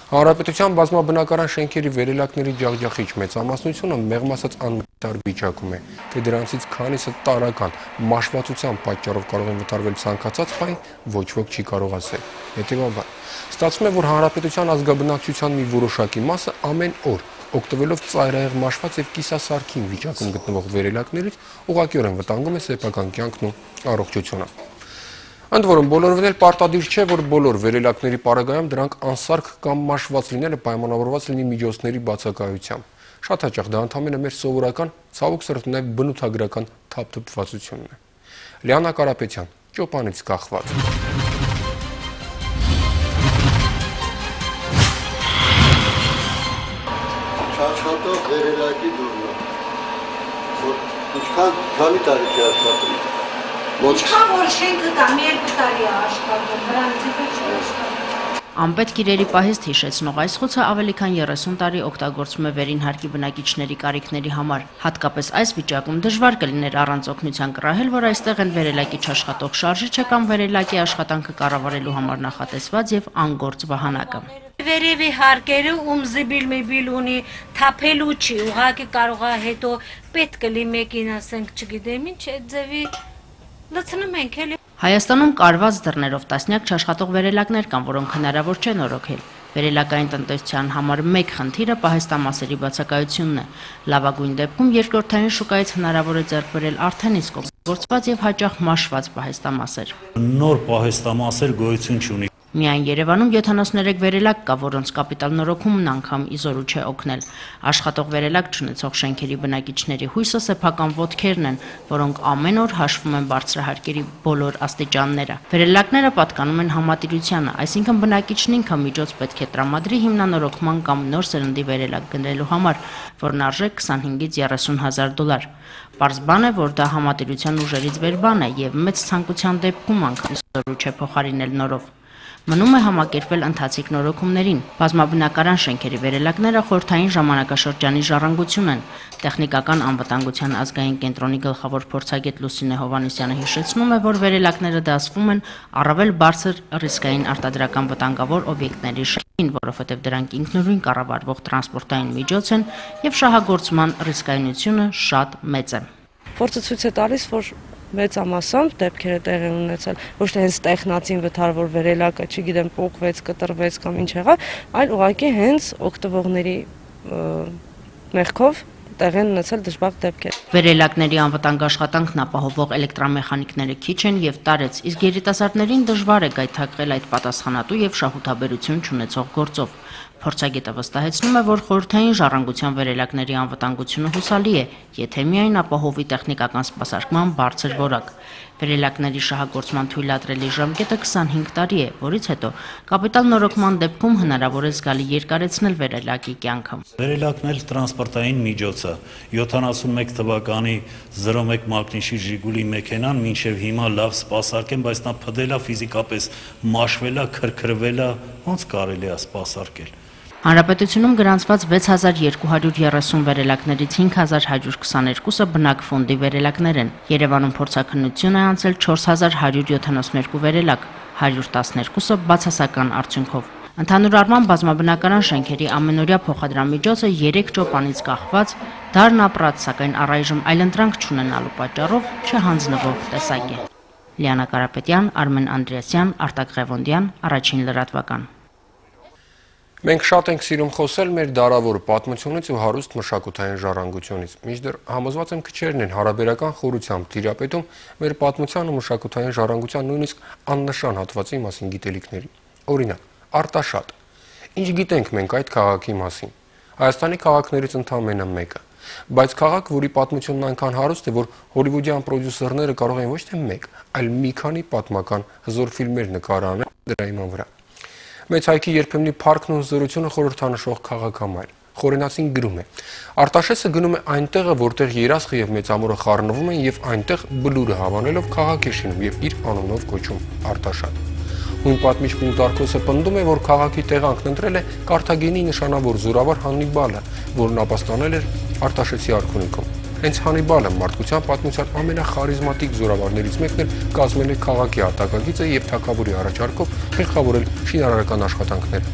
Հանրապետության բազմաբնակարան շենքերի վերելակների ջախջախիչ մեծամասնությունը մեղմ ասած անվտար վիճակում է, թե դրանցից քանիսը տարական մաշվածության պատճառով կարող են վթարվել ցանկացած պայն, ոչ ոք չի կարող ասել։ Հետևաբար, ստացվում է, որ հանրապետության ազգաբնակչության մի որոշակի մասը ամեն օր օգտվելով ծայրահեղ մաշված եւ կիսասարքին վիճակում գտնվող վերելակներից ուղղակիորեն վտանգում է սեփական կյանքն ու առողջությունը։ Ընդ որում բոլորովին էլ պարտադիր չէ, որ բոլոր վերելակների պարագայում դրանք անսարք կամ մաշված լինելը պայմանավորված լինի միջոցների բացակայությամբ։ Շատ հաճախ դա ընդհանրապես մեր սովորական, ցավոք սրտի նաև բնութագրական թափթփվածությունն է։ Լիանա Կարապետյան, Ճոպանից կախված։ Աշխատող վերելակի դուրն է, որ ինչքան քանի տարի է աշխատում։ Ինչքան որ շենքը կամ 2 տարի է աշխատում, նրանից հետո չի աշխատում։ Անպետք իրերի պահեստ հիշեցնող այս խոցը ավելի քան 30 տարի օգտագործվում է վերին հարկի բնակիչների կարիքների համար։ Հատկապես այս վիճակում դժվար կլիներ առանց օգնության կռահել, որ այստեղ են վերելակի չաշխատող շարժիչը կամ վերելակի աշխատանքը կառավարելու համար նախատեսված եւ անգործ վահանակը։ Վերևի հարկերը ում զիբիլ ունի թափելու չի, ուղղակի կարող է հետո պետք կլի մեկին ասենք, չգիտեմ ինչ, այդ ձևի լցնում ենք էլի։ Հայաստանում կարված դռներով տասնյակ չաշխատող վերելակներ կան, որոնք հնարավոր չէ նորոգել։ Վերելակային տնտեսության համար մեկ խնդիրը պահեստամասերի բացակայությունն է։ Լավագույն դեպքում երկրորդային շուկայից հնարավոր է ձեռք բերել արդեն իսկ օգտագործված եւ հաճախ մաշված պահեստամասեր։ Նոր պահեստամասեր գոյություն չունի։ Միայն Երևանում 73 վերելակ կա, որոնց կապիտալ նորոգումն անգամ իզորու չէ օգնել։ Աշխատող վերելակ չունեցող շենքերի բնակիչների հույսը սեփական ոտքերն են, որոնք ամեն օր հաշվում են բարձրահարկերի բոլոր աստիճանները։ Վերելակները պատկանում են համատիրությանը, այսինքն բնակիչն ինքը միջոց պետք է տրամադրի հիմնանորոգման կամ նոր սերնդի վերելակ գնելու համար, որն արժե 25-ից 30 հազար դոլար։ Պարզ բան է, որ դա համատիրության ուժերից վեր բան է եւ մեծ ցանկության դեպքում անգամ իզորու չէ փոխարինել նորով։ Մնում է համակերպվել ընթացիկ նորոգումներին։ Բազմաբնակարան շենքերի վերելակները խորհրդային ժամանակաշրջանի ժառանգություն են։ Տեխնիկական անվտանգության ազգային կենտրոնի գլխավոր փորձագետ Լուսինե Հովհաննիսյանը հիշեցնում է, որ վերելակները դասվում են առավել բարձր ռիսկային արտադրական վտանգավոր օբյեկտների շրջին, որովհետև դրանք ինքնուրույն կառավարվող տրանսպորտային միջոց են եւ շահագործման ռիսկայնությունը շատ մեծ է։ Փորձը ցույց է տալիս, որ մեծամասամբ դեպքեր է տեղի ունեցել, ոչ թե հենց տեխնացին վթար, որ վերելակը, չգիտեմ, պոկվեց, կտրվեց կամ ինչ եղավ, այլ ուղղակի հենց օգտվողների մեղքով տեղ են ունեցել դժբախտ դեպքեր։ Վերելակների անվտանգ աշխատանքն ապահովող էլեկտրամեխանիկները քիչ են եւ տարեց, իսկ երիտասարդներին դժվար է գայթակղել այդ պատասխանատու եւ շահութաբերություն չունեցող գործով։ Փորձագետը վստահեցնում է, որ խորհրդային ժառանգության վերելակների անվտանգությունը հուսալի է, եթե միայն ապահովի տեխնիկական սպասարկման բարձր որակ։ Վերելակների շահագործման թույլատրելի ժամկետը 25 տարի է, որից հետո կապիտալ նորոգման դեպքում հնարավոր է զգալի երկարեցնել վերելակի կյանքը։ Վերելակն էլ տրանսպորտային միջոց է։ 71 թվականի 01 մակնիշի Ժիգուլի մեքենան մինչև հիմա լավ սպասարկեն, բայց նա փդել է ֆիզիկապես, մաշվել է, քրքրվել է, ոնց կարելի է սպասարկել։ Հանրապետությունում գրանցված 6230 վերելակներից 5122-ը բնակ ֆոնդի վերելակներ են։ Երևանում փորձաքննություն է անցել 4172 վերելակ, 112-ը բացասական արդյունքով։ Ընդհանուր առմամբ բազմաբնակարան շենքերի ամենօրյա փոխադրամիջոցը 3 ճոպանից կախված դառն ապրած, սակայն առայժմ այլընտրանք չունենալու պատճառով չհանձնվող տեսակ է։ Լիանա Կարապետյան, Արմեն Անդրեասյան, Արտակ Ղևոնդյան, Առաջին լրատվական։ Մենք շատ ենք սիրում խոսել մեր դարավոր պատմությունից ու հարուստ մշակութային ժառանգությունից։ Մինչդեռ համոզված եմ քչերն են հարաբերական խորությամբ տիրապետում մեր պատմության ու մշակութային ժառանգության նույնիսկ աննշան հատվածի մասին գիտելիքների։ Օրինակ, Արտաշատ։ Ինչ գիտենք մենք այդ քաղաքի մասին։ Հայաստանի քաղաքներից ընդամենը մեկը։ Բայց քաղաք, որի պատմությունն այնքան հարուստ է, որ հոլիվուդյան պրոդյուսերները կարող են ոչ թե մեկ, այլ մի քանի պատմական հզոր ֆիլմեր նկարահանել դրա իման վրա։ Մեծ հայքի երբեմնի փառքն ու զորությունը խորհրդանշող քաղաքամայր։ Խորենացին գրում է. Արտաշեսը գնում է այնտեղը, որտեղ երասխը եւ մեծամորը խառնվում են եւ այնտեղ բլուրը հավանելով քաղաք է շինում եւ իր անունով կոչում Արտաշատ։ Հույն պատմիչ Պլուտարքոսը պնդում է, որ քաղաքի տեղանքն ընտրել է Կարթագենի նշանավոր զորավար Հաննիբալը, որն ապաստանել էր Արտաշեցի արքունիքում։ Հենց Հաննիբալը մարդկության պատմության ամենախարիզմատիկ զորավարներից մեկն էր, կազմել է քաղաքի արտակագիծը եւ թագավորի առաջարկով գլխավորել շինարարական աշխատանքները։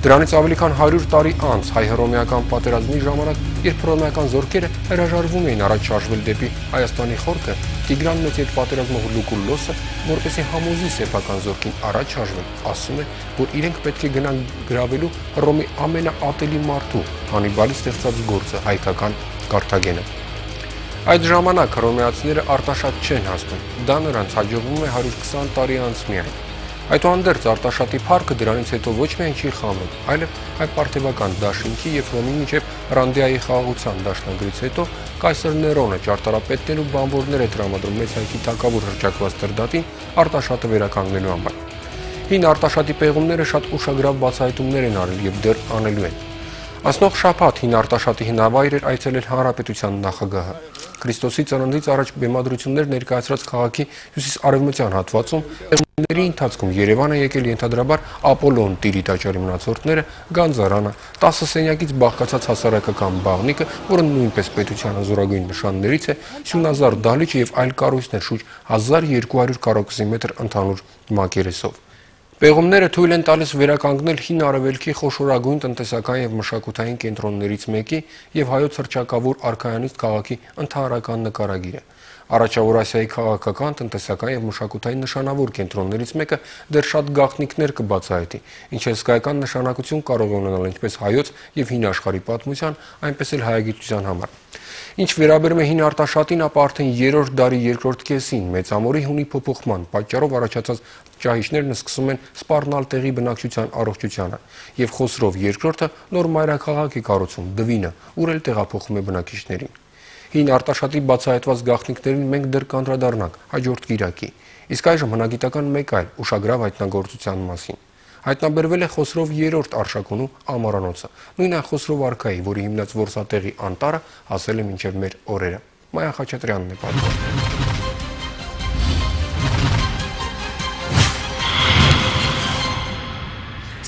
Դրանից ավելի քան 100 տարի անց հայ-հռոմեական պատերազմի ժամանակ, երբ հռոմեական զորքերը հրաժարվում էին առաջ շարժվել դեպի Հայաստանի խորքը, Տիգրան մեծ հետ պատերազմող Լուկուլոսը, որպեսզի համոզի սեփական զորքին առաջ շարժվել, ասում է, որ իրենք պետք է գնան գրավելու Հռոմի ամենաատելի մարդու Հանիբալի ստեղծած գործը հայկական Կարթագենը։ Այդ ժամանակ հռոմեացիները արտաշատ չեն հասնում, դա նրանց հաջողվում է 120 տարի անց միայն։ Այդուհանդերձ Արտաշատի փառքը դրանից հետո ոչ միայն չի խամրում, այլև այդ պարթևական դաշինքի եւ Հռոմի միջև Ռանդիայի խաղաղության դաշնագրից հետո կայսր Ներոնը ճարտարապետներ ու բանվորներ է տրամադրում մեծ հայքի թագավոր հռչակված Տրդատին Արտաշատը վերականգնելու համար։ Հին Արտաշատի պեղումները շատ ուշագրավ բացահայտումներ են արել եւ դեռ անելու են։ Անցնող շաբաթ հին Արտաշատի հինավայր էր այցելել Հանրապետության նախագահը։ Քրիստոսի ծննդից առաջ բեմադրություններ ներկայացրած քաղաքի հյուսիս-արևմտյան հատվածում ների ընթացքում Երևան է եկել ենթադրաբար Ապոլոն Տիրի տաճարի մնացորդները, Գանձարանը, 10 սենյակից բաղկացած հասարակական բաղնիկը, որը նույնպես պետության զորագույն նշաններից է, Սյունազար դահլիճը եւ այլ կառույցներ շուրջ 1200 քառակուսի մետր ընդհանուր մակերեսով։ Պեղումները թույլ են տալիս վերականգնել հին արևելքի խոշորագույն տնտեսական եւ մշակութային կենտրոններից մեկի եւ հայոց հռչակավոր արքայանից քաղաքի ընդհանրական նկարագիրը։ Առաջավոր Ասիայի քաղաքական, տնտեսական եւ մշակութային նշանավոր կենտրոններից մեկը դեռ շատ գաղտնիքներ կբացահայտի, ինչը հսկայական նշանակություն կարող է ունենալ ինչպես հայոց եւ հին աշխարհի պատմության, այնպես էլ հայագիտության համար։ Ինչ վերաբերում է հին Արտաշատին, ապա արդեն 3-րդ դարի երկրորդ կեսին Մեծամորի հունի փոփոխման պատճառով առաջացած ճահիճներն սկսում են սպառնալ տեղի բնակչության առողջությանը, եւ Խոսրով II նոր մայրաքաղաք է կառուցում Դվինը, ուր էլ տեղափոխում է բնակիչներին։ Հին Արտաշատի բացահայտված գաղտնիքներին մենք դեռ կանդրադառնանք հաջորդ կիրակի, իսկ այժմ հնագիտական մեկ այլ ուշագրավ հայտնագործության մասին։ Հայտնաբերվել է Խոսրով III Արշակունու ամառանոցը, նույն այն Խոսրով արքայի, որի հիմնած որսատեղի անտառը հասել է մինչև մեր օրերը։ Մայա Խաչատրյանն է պատմում։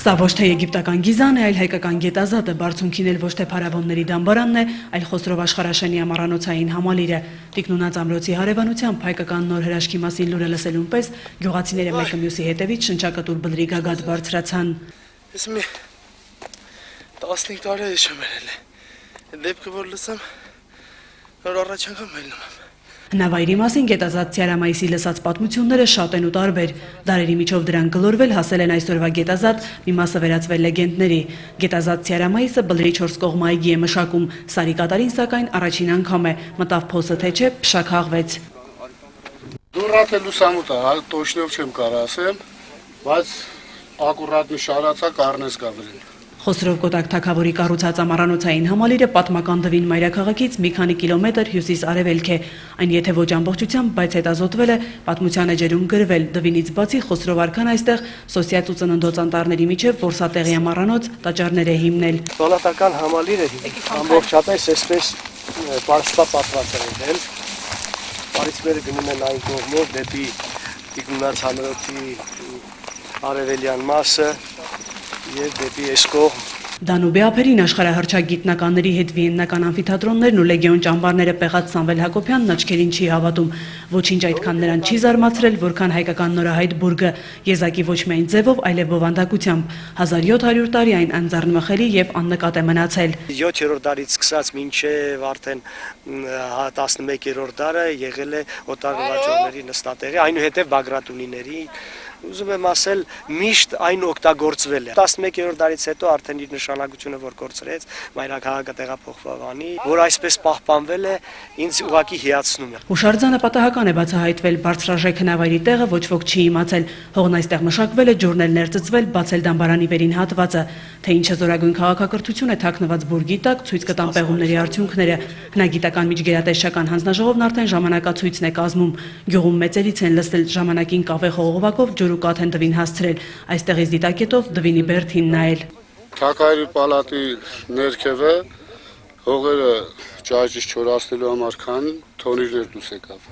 Սա ոչ թե եգիպտական գիզան է, այլ հայկական գետազատը, բարձունքին էլ ոչ թե փարավոնների դամբարանն է, այլ Խոսրով աշխարհաշենի ամառանոցային համալիրը։ Տիկնունած ամրոցի հարևանությամբ հայկական նոր հրաշքի մասին լուրը լսելուն պես գյուղացիները մեկը մյուսի հետևից շնչակտուր բլրի գագաթ բարձրացան։ Ես մի 15 տարի է շմերել է։ Դեպքը որ լսեմ, որ առաջ անգամ մելնում եմ։ Հնավայրի մասին գետազատ Ցյարամայիսի լսած պատմությունները շատ են ու տարբեր։ Դարերի միջով դրան գլորվել հասել են այսօրվա գետազատ, մի մասը վերածվել լեգենդների։ Գետազատ Ցյարամայիսը բլրի 4 կողմ այգի է մշակում, Սարի կատարին սակայն առաջին անգամ է, մտավ փոսը թե չէ, փշաքաղվեց։ Դուրատ է լուսամուտ է, տոշնով չեմ կարող ասեմ, բայց ակուրատ մի շարացա կառնես գավրին։ Խոսրով Կոտակ թագավորի կառուցած ամառանոցային համալիրը պատմական Դվին մայրաքաղաքից մի քանի կիլոմետր հյուսիս-արևելք է։ Այն եթե ոչ ամբողջությամբ, բայց հետազոտվել է, պատմության էջերում գրվել, Դվինից բացի Խոսրով արքան այստեղ սոսիաց ու ծննդոց անտառների միջև որսատեղի ամառանոց տաճարներ է հիմնել։ Տոնատական համալիրը ամբողջապես այսպես պարսպա պատված է։ Պարիսպերը գնում են այն կողմով դեպի Տիկնունած ամրոցի արևելյան մասը եւ դեպի այս կողմ։ Դանուբի ափերին աշխարհահռչակ գիտնականների հետ վիեննական ամֆիթատրոններն ու լեգիոն ճամբարները պեղած Սամվել Հակոբյանն աչքերին չի հավատում։ Ոչինչ այդքան նրան չի զարմացրել, որքան հայկական նորահայտ բուրգը, եզակի ոչ միայն ձևով, այլև բովանդակությամբ։ 1700 տարի այն անձեռնմխելի եւ աննկատ է մնացել։ 7-րդ դարից սկսած մինչև արդեն 11-րդ դարը եղել է օտարվաճորների նստատեղի, այնուհետև Բագրատունիների ուզում եմ ասել, միշտ այն օգտագործվել է։ 11-րդ դարից հետո արդեն իր նշանակությունը որ կորցրեց, մայրաքաղաքը տեղափոխվավ անի, որ այսպես պահպանվել է, ինձ ուղղակի հիացնում է։ Հուշարձանը պատահական է բացահայտվել, բարձրաժեք հնավայրի տեղը ոչ ոք չի իմացել։ Հողն այստեղ մշակվել է, ջուրն էլ ներծծվել, բացել դամբարանի վերին հատվածը, թե ինչը զորագույն քաղաքակրթություն է թաքնված բուրգի տակ, ցույց կտան պեղումների արդյունքները։ Հնագիտական միջգերատեսչական հանձնաժողովն արդեն ժամանակացույցն է կազմում։ Գյուղում մեծերից են լսել ժամանակին կավե խողովակով ջուր կաթ են Դվին հասցրել, այստեղից դիտակետով Դվինի բերդին նայել։ Թագավորի պալատի ներքևը հողերը ճահճից չորացնելու համար քան թոնիրներ դուրս եկավ։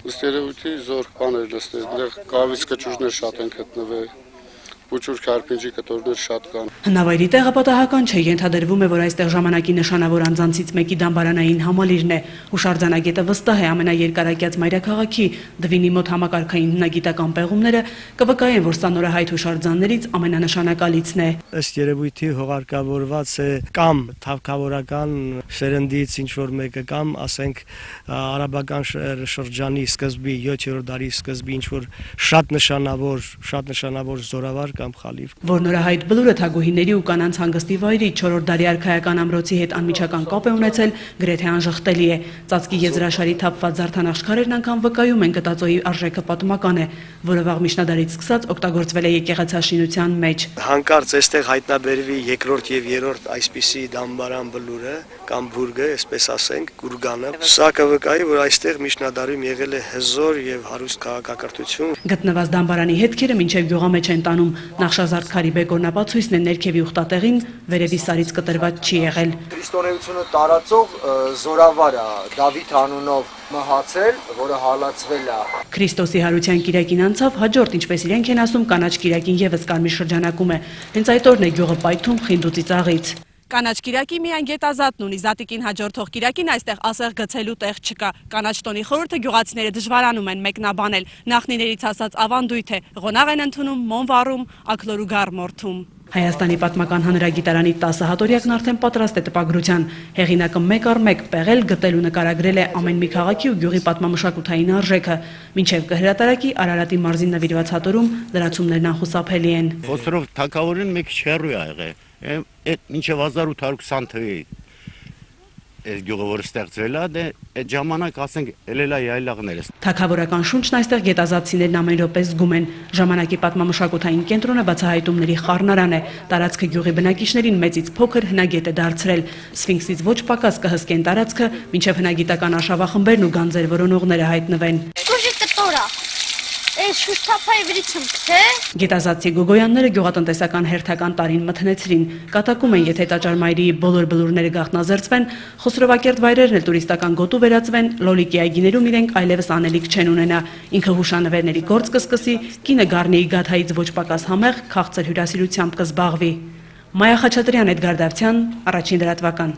Ըստ երևույթի զոր բաներ լսել, դեռ կավից կճուճներ շատ են գտնվել, Փոչուր քարփեջի կտորներ շատ կան։ Հնավայրի տեղը պատահական չէ, ենթադրվում է, որ այստեղ ժամանակի նշանավոր անձանցից մեկի դամբարանային համալիրն է։ Հուշարձանագետը վստահ է ամենաերկարակյաց մայրաքաղաքի Դվինի մոտ համակարգային հնագիտական պեղումները կվկայեն, որ սա նորահայտ հուշարձաններից ամենանշանակալիցն է։ Ըստ երևույթի հողարկավորված է կամ թավքավորական սերնդից ինչ-որ մեկը կամ ասենք արաբական շրջանի սկզբի 7-րդ դարի սկզբի ինչ-որ շատ նշանավոր զորավար կամ խալիվ։ Որ նորահայտ բլուրը թագուհիների ու կանանց հանգստի վայրի 4-րդ դարի արքայական ամրոցի հետ անմիջական կապ է ունեցել, գրեթե անժխտելի է։ Ծածկի եզրաշարի թափված զարդանախշքարերն անգամ վկայում են գտածոյի արժեքը պատմական է, որը վաղ միջնադարից սկսած օգտագործվել է եկեղեցաշինության մեջ։ Հանկարծ այստեղ հայտնաբերվի 2-րդ եւ 3-րդ այսպիսի դամբարան բլուրը կամ բուրգը, այսպես ասենք, գուրգանը, սա կվկայի, որ այստեղ միջնադարում եղել է հզոր եւ հարուստ քաղաքակրթություն։ Գտնված դամբարանի հետքերը մինչև գյուղամեջ են տանում, նախշազարդքարի բեկորնապացույցն է ներքևի ուխտատեղին, վերևի սարից կտրված չի եղել։ Քրիստոնեությունը տարածող զորավար է Դավիթ անունով մահացել, որը հալածվել է։ Քրիստոսի հարության կիրակին անցավ, հաջորդ, ինչպես իրենք են ասում, կանաչ կիրակին եւս կարմիր շրջանակում է։ Հենց այդ օրն է գյուղը պայթում խինդուծի ծաղից։ Կանաչ կիրակի միայն գետազատն ունի, զատիկին հաջորդող կիրակին այստեղ ասեղ գցելու տեղ չկա։ Կանաչ տոնի խորհուրդը գյուղացիները դժվարանում են մեկնաբանել, նախնիներից ասած ավանդույթ է, ղոնաղ են ընդունում, մոմ վառում, աքլոր ու գար մորթում։ Հայաստանի պատմական հանրագիտարանի 10 հատորյակն արդեն պատրաստ է տպագրության։ Հեղինակը մեկ առ մեկ պեղել, գտել ու նկարագրել է ամեն մի քաղաքի ու գյուղի պատմամշակութային արժեքը։ Մինչև կհրատարակի Արարատի մարզին նվիրված հատորում լրացումներն անխուսափելի են։ Ոսորով թագավորին մեկ չհեռու է եղել։ Այդ մինչև 1820 թվականի այս գյուղը որ ստեղծվել է, այդ ժամանակ ասենք ելելա յայլաղները։ Թագավորական շունչն այստեղ գետազատցիներն ամեն րոպե զգում են։ Ժամանակի պատմամշակութային կենտրոնը բացահայտումների խառնարան է։ Տարածքը գյուղի բնակիչներին մեծից փոքր հնագետ է դարձրել։ Սֆինքսից ոչ պակաս կհսկեն տարածքը, մինչև հնագիտական արշավախմբերն ու գանձեր որոնողները հայտնվեն։ Գետազատցի Գոգոյանները գյուղատնտեսական հերթական տարին մթնեցրին, կատակում են, եթե տաճարմայրի բոլոր բլուրները գաղտնազերծվեն, Խոսրովակերտ վայրերն էլ տուրիստական գոտու վերածվեն, Լոլիկի այգիներում իրենք այլևս անելիք չեն ունենա, ինքը հուշանվերների գործ կսկսի, կինը Գառնիի գաթայից ոչ պակաս համեղ, քաղցր հյուրասիրությամբ կզբաղվի։ Մայա Խաչատրյան, Էդգար Դավթյան, Առաջին լրատվական։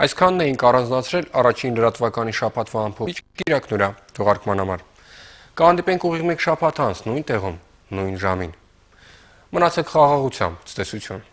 Այսքանն էինք առանձնացրել առաջին լրատվականի շաբաթվա ամփոփիչ կիրակն ուրա թողարկման համար։ Կհանդիպենք ուղիղ մեկ շաբաթ անց նույն տեղում, նույն ժամին։ Մնացեք խաղաղությամբ, ցտեսություն։